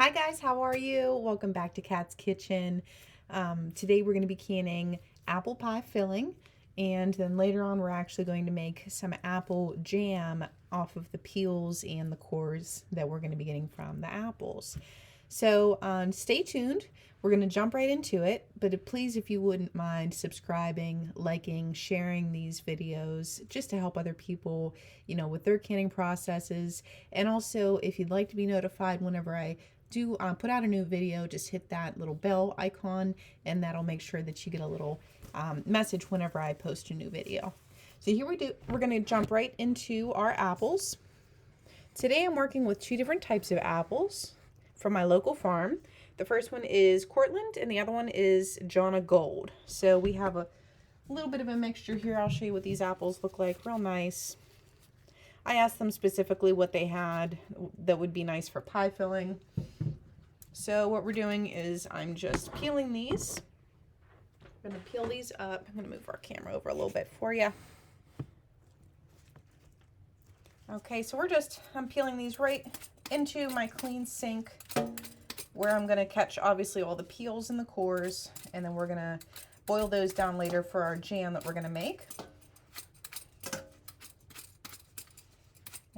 Hi guys, how are you? Welcome back to Kat's Kitchen. Today we're going to be canning apple pie filling, and then later on we're actually going to make some apple jam off of the peels and the cores that we're going to be getting from the apples. So stay tuned. We're going to jump right into it, but please, if you wouldn't mind subscribing, liking, sharing these videos just to help other people, with their canning processes. And also, if you'd like to be notified whenever I do put out a new video, just hit that little bell icon and that'll make sure that you get a little message whenever I post a new video. So here we're going to jump right into our apples. Today I'm working with two different types of apples from my local farm. The first one is Cortland and the other one is Jonna Gold. So we have a little bit of a mixture here. I'll show you what these apples look like. Real nice. I asked them specifically what they had that would be nice for pie filling. So what we're doing is I'm just peeling these. I'm going to peel these up. I'm going to move our camera over a little bit for you. Okay, so I'm peeling these right into my clean sink where I'm going to catch obviously all the peels and the cores, and then we're going to boil those down later for our jam that we're going to make.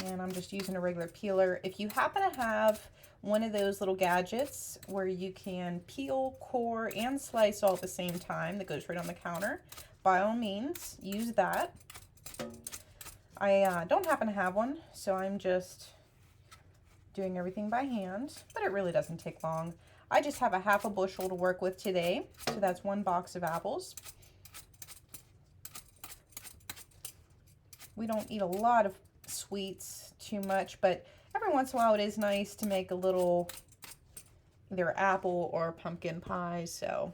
And I'm just using a regular peeler. If you happen to have one of those little gadgets where you can peel, core, and slice all at the same time that goes right on the counter, by all means, use that. I don't happen to have one, so I'm just doing everything by hand, but it really doesn't take long. I just have a half a bushel to work with today, so that's 1 box of apples. We don't eat a lot of sweets too much, but every once in a while it is nice to make a little either apple or pumpkin pie. So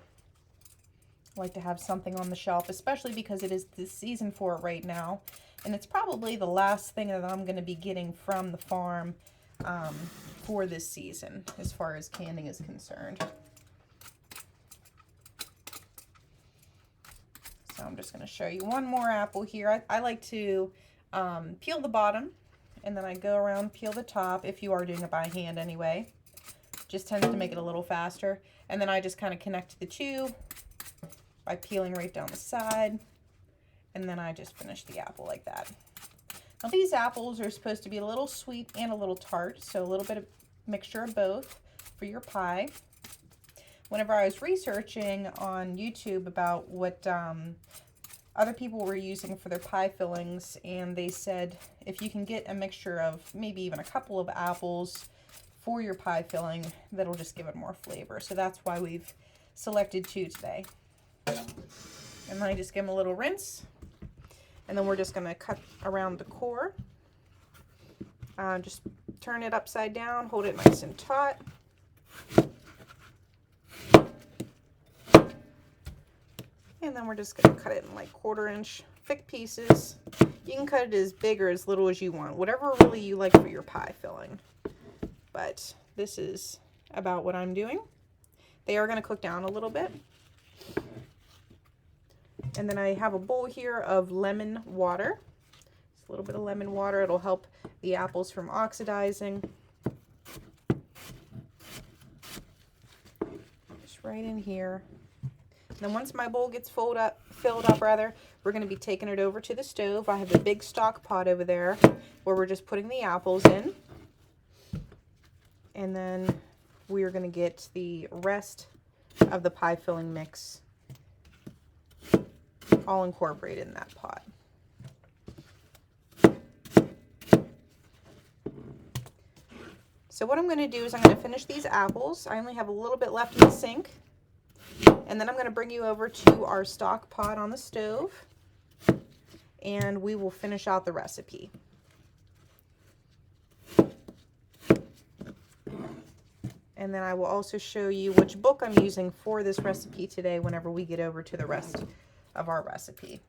I like to have something on the shelf, especially because it is the season for it right now, and it's probably the last thing that I'm going to be getting from the farm for this season as far as canning is concerned. So I'm just going to show you one more apple here. I like to peel the bottom, and then I go around, peel the top, if you are doing it by hand anyway. Just tends to make it a little faster. And then I just kind of connect the two by peeling right down the side. And then I just finish the apple like that. Now these apples are supposed to be a little sweet and a little tart, so a little bit of mixture of both for your pie. Whenever I was researching on YouTube about what other people were using for their pie fillings, and they said if you can get a mixture of maybe even a couple of apples for your pie filling, that'll just give it more flavor. So that's why we've selected 2 today. And then I just give them a little rinse, and then we're just going to cut around the core. Just turn it upside down, hold it nice and taut. And then we're just going to cut it in like 1/4 inch thick pieces. You can cut it as big or as little as you want, whatever really you like for your pie filling. But this is about what I'm doing. They are going to cook down a little bit. And then I have a bowl here of lemon water. Just a little bit of lemon water. It'll help the apples from oxidizing. Just right in here. Then once my bowl gets filled up, we're going to be taking it over to the stove. I have a big stock pot over there where we're just putting the apples in. And then we are going to get the rest of the pie filling mix all incorporated in that pot. So what I'm going to do is I'm going to finish these apples. I only have a little bit left in the sink. And then I'm going to bring you over to our stock pot on the stove, and we will finish out the recipe. And then I will also show you which book I'm using for this recipe today whenever we get over to the rest of our recipe.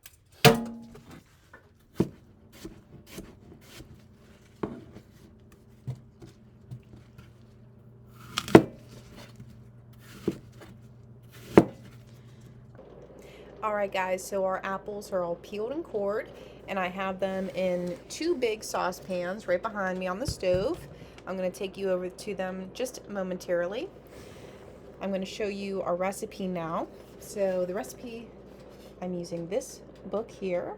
Alright guys, so our apples are all peeled and cored, and I have them in 2 big saucepans right behind me on the stove. I'm going to take you over to them just momentarily. I'm going to show you our recipe now. So the recipe, I'm using this book here.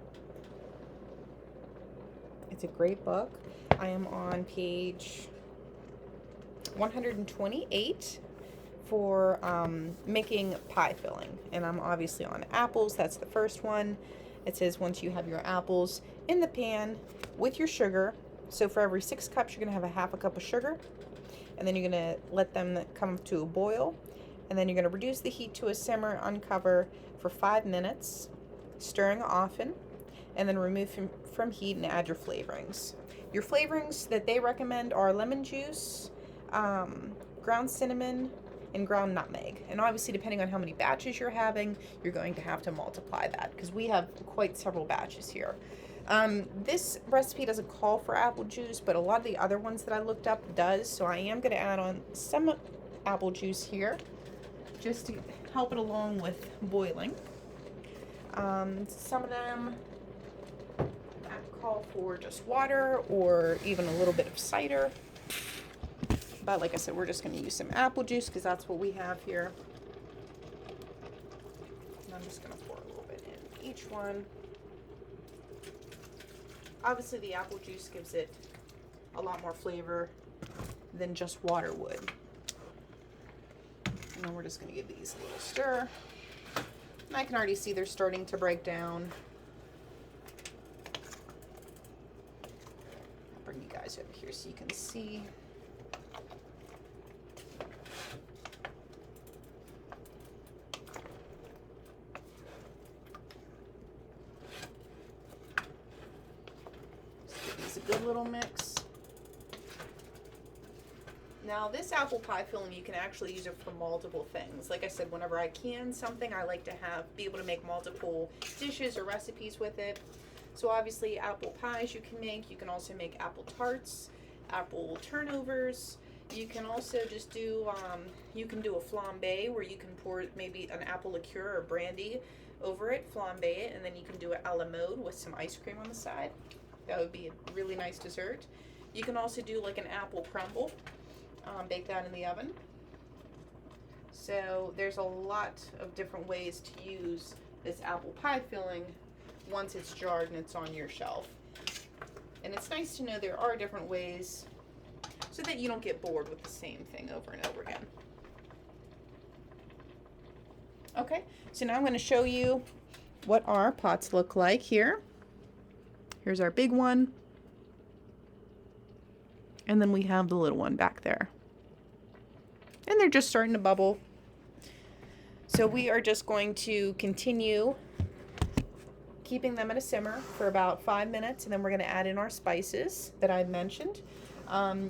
It's a great book. I am on page 128 for making pie filling, and I'm obviously on apples. That's the first one. It says once you have your apples in the pan with your sugar, so for every 6 cups you're going to have a half a cup of sugar, and then you're going to let them come to a boil, and then you're going to reduce the heat to a simmer, uncover for 5 minutes, stirring often, and then remove from heat and add your flavorings. Your flavorings that they recommend are lemon juice, ground cinnamon, and ground nutmeg. And obviously, depending on how many batches you're having, you're going to have to multiply that, because we have quite several batches here. This recipe doesn't call for apple juice, but a lot of the other ones that I looked up does, so I am going to add on some apple juice here just to help it along with boiling. Some of them call for just water or even a little bit of cider. But like I said, we're just going to use some apple juice because that's what we have here. And I'm just going to pour a little bit in each one. Obviously, the apple juice gives it a lot more flavor than just water would. And then we're just going to give these a little stir. And I can already see they're starting to break down. I'll bring you guys over here so you can see. A good little mix. Now this apple pie filling, you can actually use it for multiple things. Like I said, whenever I can something, I like to be able to make multiple dishes or recipes with it. So obviously apple pies you can make. You can also make apple tarts, apple turnovers. You can also just do, you can do a flambe where you can pour maybe an apple liqueur or brandy over it, flambe it, and then you can do it a la mode with some ice cream on the side. That would be a really nice dessert. You can also do like an apple crumble, bake that in the oven. So there's a lot of different ways to use this apple pie filling once it's jarred and it's on your shelf. And it's nice to know there are different ways so that you don't get bored with the same thing over and over again. Okay, so now I'm going to show you what our pots look like here. Here's our big one. And then we have the little one back there. And they're just starting to bubble. So we are just going to continue keeping them at a simmer for about 5 minutes, and then we're going to add in our spices that I mentioned.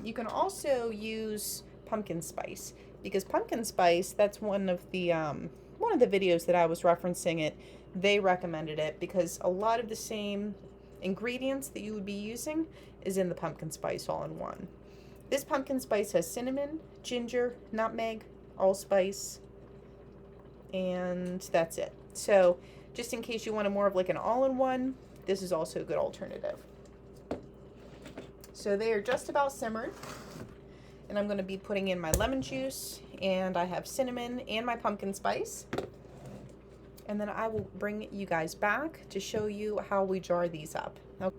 You can also use pumpkin spice, because pumpkin spice, that's one of the videos that I was referencing it. They recommended it because a lot of the same ingredients that you would be using is in the pumpkin spice all in one. This pumpkin spice has cinnamon, ginger, nutmeg, allspice, and that's it. So just in case you wanted more of like an all-in-one, this is also a good alternative. So they are just about simmered, and I'm going to be putting in my lemon juice, and I have cinnamon and my pumpkin spice. And then I will bring you guys back to show you how we jar these up. Okay.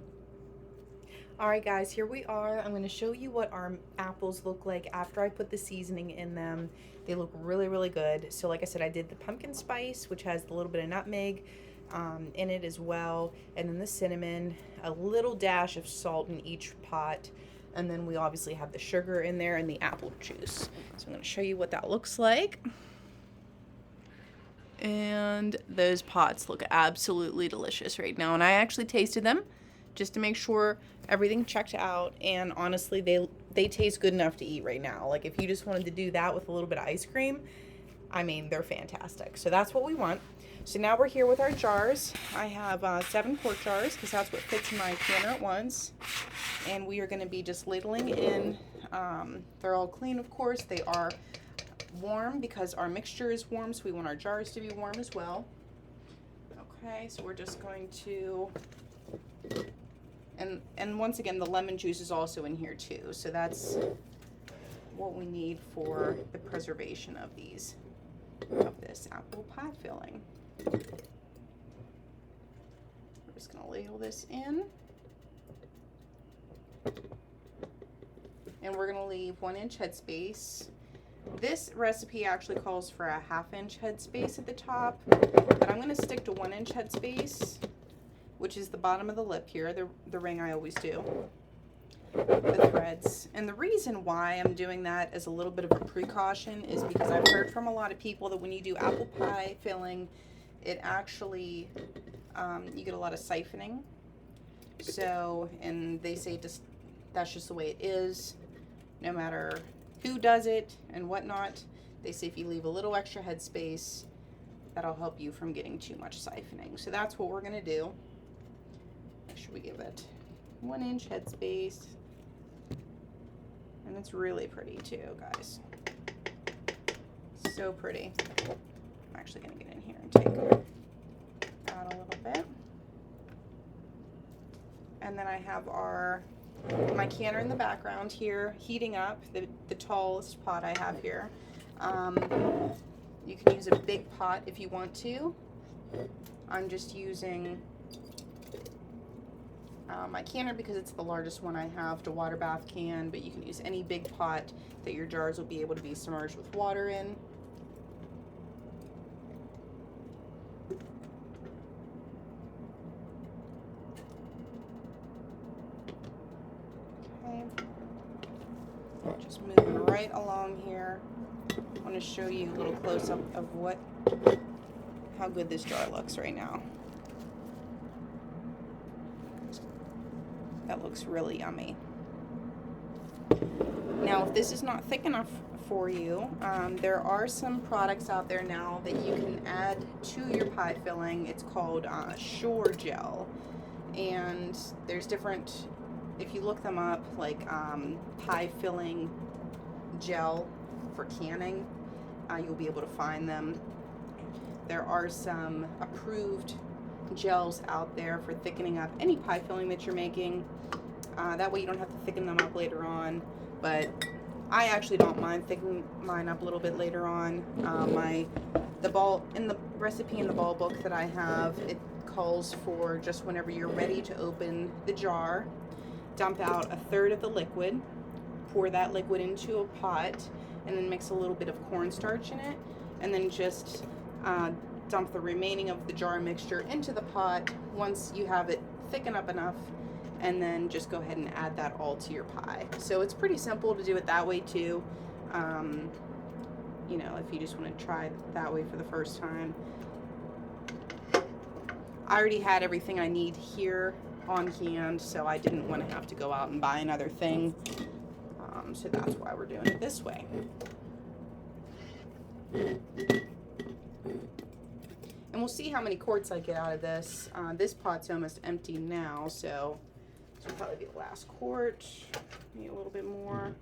All right, guys, here we are. I'm going to show you what our apples look like after I put the seasoning in them. They look really, really good. So like I said, I did the pumpkin spice, which has a little bit of nutmeg in it as well, and then the cinnamon, a little dash of salt in each pot, and then we obviously have the sugar in there and the apple juice. So I'm going to show you what that looks like. And those pots look absolutely delicious right now. And I actually tasted them just to make sure everything checked out. And honestly, they taste good enough to eat right now. Like if you just wanted to do that with a little bit of ice cream, I mean, they're fantastic. So that's what we want. So now we're here with our jars. I have 7 quart jars because that's what fits in my canner at once. And we are going to be just ladling in. They're all clean, of course. They are warm because our mixture is warm, so we want our jars to be warm as well. Okay, so we're just going to, and once again, the lemon juice is also in here too, so that's what we need for the preservation of this apple pie filling. We're just going to ladle this in. And we're going to leave 1 inch headspace. This recipe actually calls for a 1/2 inch headspace at the top, but I'm going to stick to 1 inch headspace, which is the bottom of the lip here, the ring I always do, the threads. And the reason why I'm doing that as a little bit of a precaution is because I've heard from a lot of people that when you do apple pie filling, it actually, you get a lot of siphoning. So, and they say that's just the way it is, no matter who does it and whatnot. They say if you leave a little extra headspace, that'll help you from getting too much siphoning. So that's what we're going to do. Make sure we give it 1 inch headspace. And it's really pretty too, guys. So pretty. I'm actually going to get in here and take out a little bit. And then I have my canner in the background here, heating up, the tallest pot I have here. You can use a big pot if you want to. I'm just using my canner because it's the largest one I have to water bath can, but you can use any big pot that your jars will be able to be submerged with water in. Just moving right along here. I want to show you a little close-up of how good this jar looks right now. That looks really yummy. Now, if this is not thick enough for you, there are some products out there now that you can add to your pie filling. It's called Shore Gel, and there's different. If you look them up, like pie filling gel for canning, you'll be able to find them. There are some approved gels out there for thickening up any pie filling that you're making. That way you don't have to thicken them up later on, but I actually don't mind thickening mine up a little bit later on. In the recipe in the ball book that I have, it calls for just whenever you're ready to open the jar, dump out 1/3 of the liquid, pour that liquid into a pot, and then mix a little bit of cornstarch in it, and then just dump the remaining of the jar mixture into the pot once you have it thicken up enough, and then just go ahead and add that all to your pie. So it's pretty simple to do it that way too. You know, if you just want to try it that way for the first time. I already had everything I need here on hand, so I didn't want to have to go out and buy another thing. So that's why we're doing it this way. And we'll see how many quarts I get out of this. This pot's almost empty now, so this will probably be the last quart. Maybe a little bit more.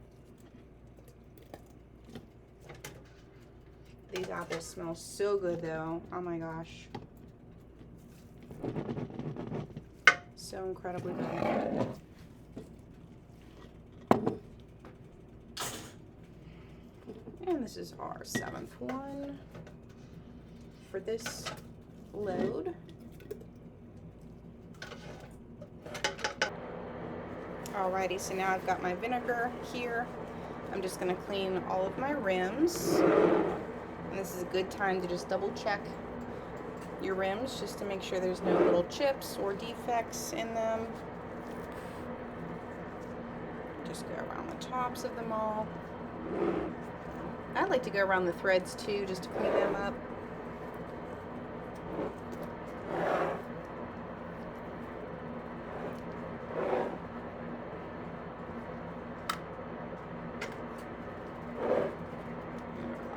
These apples smell so good though. Oh my gosh. So incredibly good. And this is our 7th one for this load. Alrighty, so now I've got my vinegar here. I'm just going to clean all of my rims. And this is a good time to just double check your rims just to make sure there's no little chips or defects in them. Just go around the tops of them all. I like to go around the threads too, just to clean them up.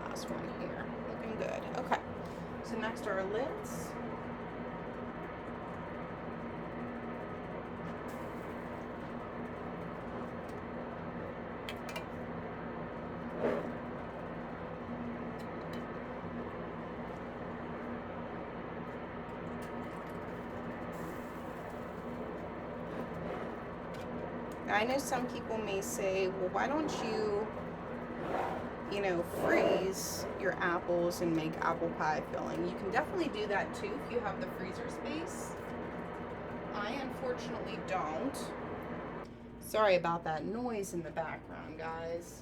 Last one here, looking good. Okay, so next are our lids. I know some people may say, well, why don't you freeze your apples and make apple pie filling. You can definitely do that too if you have the freezer space. I unfortunately don't. Sorry about that noise in the background, guys.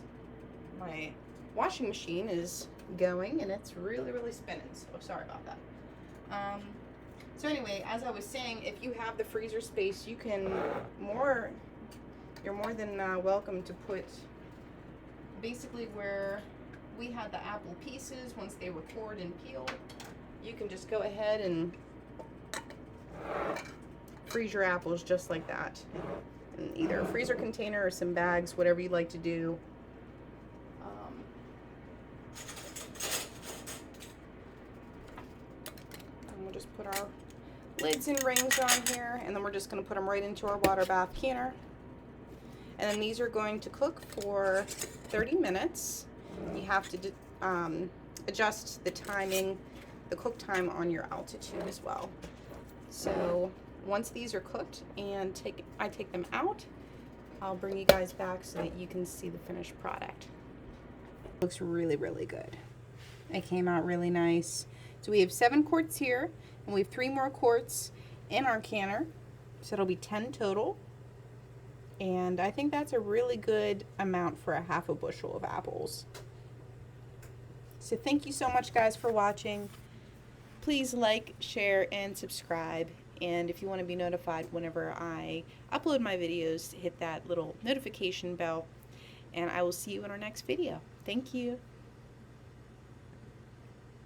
My washing machine is going and it's really, really spinning, so sorry about that. So anyway, as I was saying, if you have the freezer space, you can you're more than welcome to put basically where we had the apple pieces, once they were cored and peeled, you can just go ahead and freeze your apples just like that. In either a freezer container or some bags, whatever you like to do. And we'll just put our lids and rings on here, and then we're just going to put them right into our water bath canner. And then these are going to cook for 30 minutes. You have to adjust the timing, the cook time on your altitude as well. So once these are cooked and I take them out, I'll bring you guys back so that you can see the finished product. Looks really, really good. It came out really nice. So we have 7 quarts here, and we have 3 more quarts in our canner. So it'll be 10 total. And I think that's a really good amount for a half a bushel of apples. So thank you so much, guys, for watching. Please like, share, and subscribe. And if you want to be notified whenever I upload my videos, hit that little notification bell. And I will see you in our next video. Thank you.